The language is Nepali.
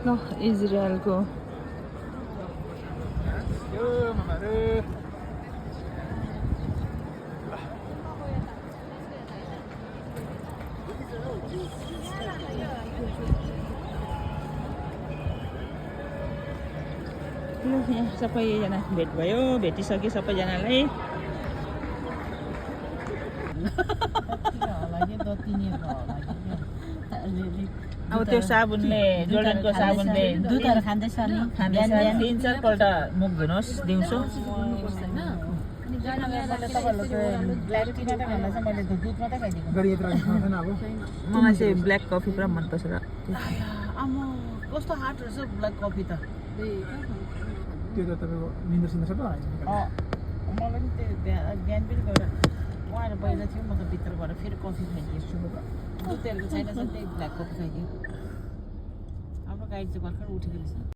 ल इजरायलको यहाँ सबैजना भेट भयो भेटिसक्यो सबैजनालाई अब त्यो साबुनले जोर्डनको साबुनले दुधहरू खाँदैछ नि खाँदैछ 3-4 पल्ट मुख धुनुहोस् दिउँसो मलाई चाहिँ ब्ल्याक कफी पुरा मनपर्छ र कस्तो हार्ड रहेछ ब्ल्याक कफी त त्यो त तपाईँको निन्द्रा सिन्द्रा सबै मलाई पनि त्यो बिहान पनि गएर उहाँहरू बाहिर थियो म त भित्र गएर फेरि कफी खाइदिएछु दुधहरूको छैन त्यही ब्ल्याक कफी खाइदियो हाम्रो गाडी चाहिँ भर्खर उठेको रहेछ